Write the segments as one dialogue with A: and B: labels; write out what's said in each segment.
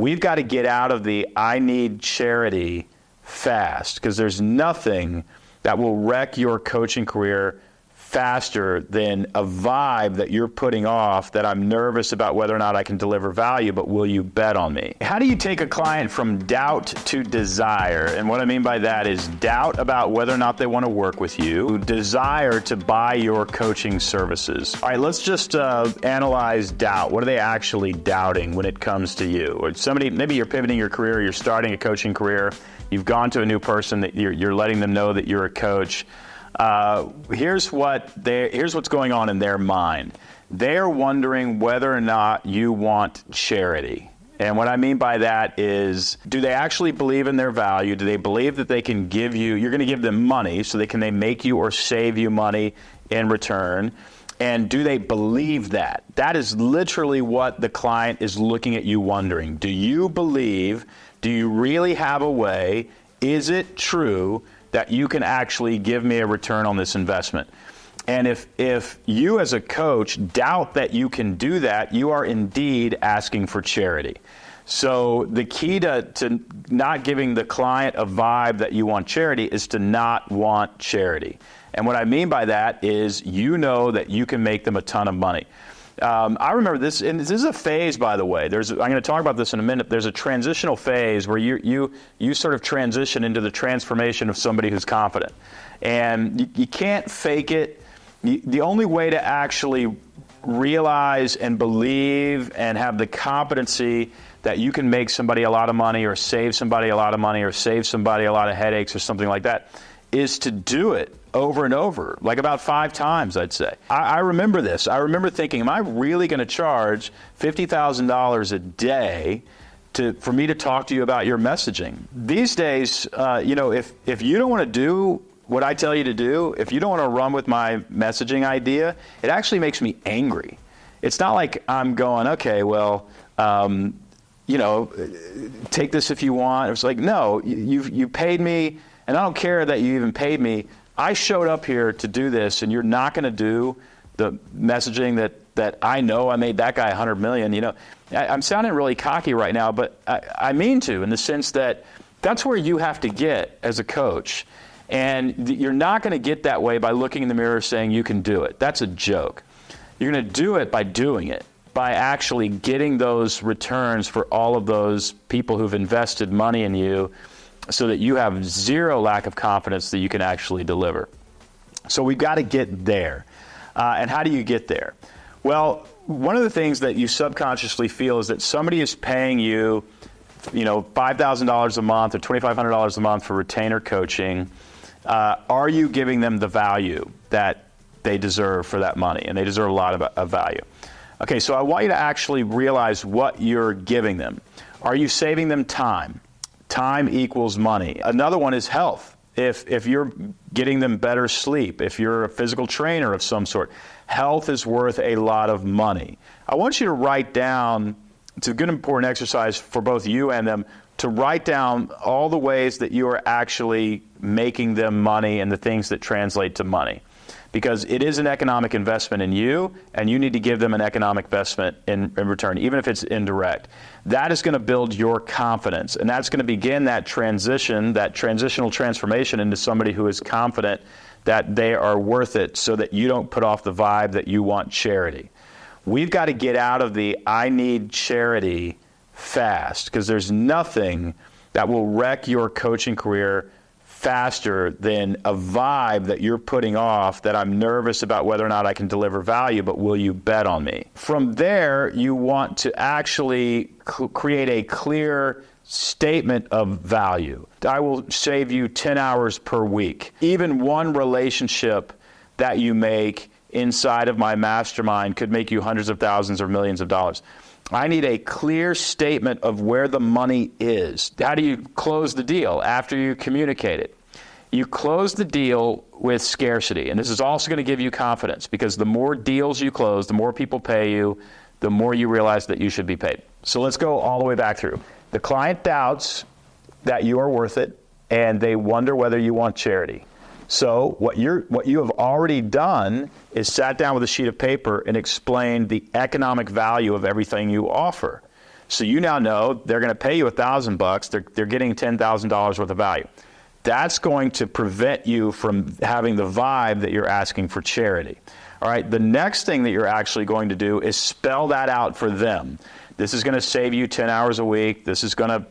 A: We've got to get out of the I need charity fast, because there's nothing that will wreck your coaching career faster than a vibe that you're putting off that I'm nervous about whether or not I can deliver value, but will you bet on me? How do you take a client from doubt to desire? And what I mean by that is doubt about whether or not they want to work with you, desire to buy your coaching services. All right, let's just analyze doubt. What are they actually doubting when it comes to you? Or somebody, maybe you're pivoting your career, you're starting a coaching career, you've gone to a new person, that you're letting them know that you're a coach. Here's what's going on in their mind. They're wondering whether or not you want charity. And what I mean by that is, do they actually believe in their value? Do they believe that they can give you, you're going to give them money, so they make you or save you money in return? And do they believe that? That is literally what the client is looking at you wondering. Do you believe, do you really have a way, is it true that you can actually give me a return on this investment? And if you as a coach doubt that you can do that, you are indeed asking for charity. So the key to not giving the client a vibe that you want charity is to not want charity. And what I mean by that is, you know that you can make them a ton of money. I remember this, and this is a phase, by the way. I'm going to talk about this in a minute. There's a transitional phase where you sort of transition into the transformation of somebody who's confident. And you can't fake it. The only way to actually realize and believe and have the competency that you can make somebody a lot of money, or save somebody a lot of money, or save somebody a lot of headaches, or something like that, is to do it over and over, like about 5 times, I'd say. I remember this. I remember thinking, am I really going to charge $50,000 a day for me to talk to you about your messaging? These days, if you don't want to do what I tell you to do, if you don't want to run with my messaging idea, it actually makes me angry. It's not like I'm going, okay, well, take this if you want. It's like, no, you paid me, and I don't care that you even paid me. I showed up here to do this, and you're not going to do the messaging that I know I made that guy $100 million. I'm sounding really cocky right now, but I mean to, in the sense that that's where you have to get as a coach. And you're not going to get that way by looking in the mirror saying you can do it. That's a joke. You're going to do it by doing it, by actually getting those returns for all of those people who've invested money in you, so that you have zero lack of confidence that you can actually deliver. So we've got to get there. And how do you get there? Well, one of the things that you subconsciously feel is that somebody is paying you, $5,000 a month or $2,500 a month for retainer coaching. Are you giving them the value that they deserve for that money? And they deserve a lot of value. Okay, so I want you to actually realize what you're giving them. Are you saving them time? Time equals money. Another one is health. If you're getting them better sleep, if you're a physical trainer of some sort, health is worth a lot of money. I want you to write down, it's a good important exercise for both you and them, to write down all the ways that you are actually making them money and the things that translate to money. Because it is an economic investment in you, and you need to give them an economic investment in return, even if it's indirect. That is going to build your confidence, and that's going to begin that transition, that transitional transformation into somebody who is confident that they are worth it, so that you don't put off the vibe that you want charity. We've got to get out of the I need charity fast, because there's nothing that will wreck your coaching career faster than a vibe that you're putting off that I'm nervous about whether or not I can deliver value, but will you bet on me? From there, you want to actually create a clear statement of value. I will save you 10 hours per week. Even one relationship that you make inside of my mastermind could make you hundreds of thousands or millions of dollars. I need a clear statement of where the money is. How do you close the deal after you communicate it? You close the deal with scarcity, and this is also going to give you confidence, because the more deals you close, the more people pay you, the more you realize that you should be paid. So let's go all the way back through. The client doubts that you are worth it, and they wonder whether you want charity. So what you have already done is sat down with a sheet of paper and explained the economic value of everything you offer. So you now know they're going to pay you $1,000. They're getting $10,000 worth of value. That's going to prevent you from having the vibe that you're asking for charity. All right, the next thing that you're actually going to do is spell that out for them. This is going to save you 10 hours a week. This is going to,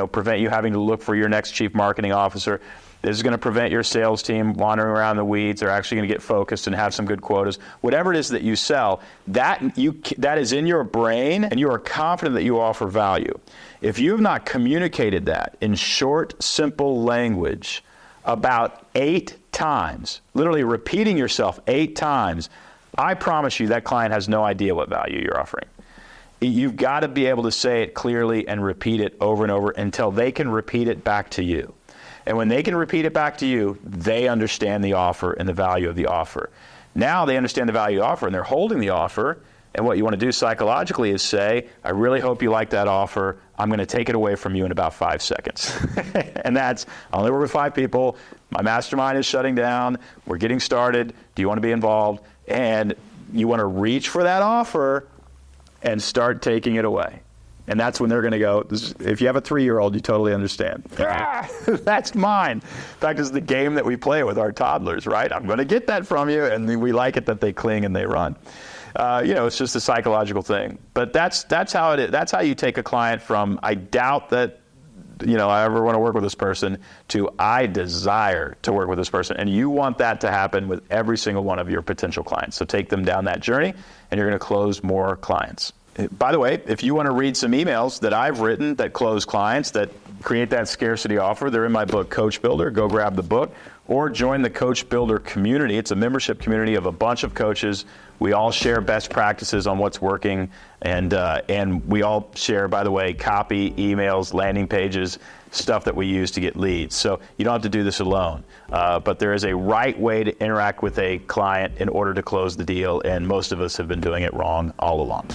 A: prevent you having to look for your next chief marketing officer. This is going to prevent your sales team wandering around the weeds. They're actually going to get focused and have some good quotas. Whatever it is that you sell, that is in your brain, and you are confident that you offer value. If you have not communicated that in short, simple language about 8 times, literally repeating yourself 8 times, I promise you that client has no idea what value you're offering. You've got to be able to say it clearly and repeat it over and over until they can repeat it back to you. And when they can repeat it back to you, they understand the offer and the value of the offer. Now they understand the value of the offer, and they're holding the offer. And what you want to do psychologically is say, I really hope you like that offer. I'm going to take it away from you in about 5 seconds. And that's, I only work with 5 people. My mastermind is shutting down. We're getting started. Do you want to be involved? And you want to reach for that offer and start taking it away. And that's when they're going to go, if you have a 3-year-old, you totally understand. That's mine. In fact, it's the game that we play with our toddlers, right? I'm going to get that from you, and we like it that they cling and they run. It's just a psychological thing. But that's how it is. That's how you take a client from, I doubt that, I ever want to work with this person, to I desire to work with this person. And you want that to happen with every single one of your potential clients. So take them down that journey, and you're going to close more clients. By the way, if you want to read some emails that I've written that close clients, that create that scarcity offer, they're in my book, Coach Builder. Go grab the book or join the Coach Builder community. It's a membership community of a bunch of coaches. We all share best practices on what's working, and we all share, by the way, copy, emails, landing pages, stuff that we use to get leads. So you don't have to do this alone. But there is a right way to interact with a client in order to close the deal, and most of us have been doing it wrong all along.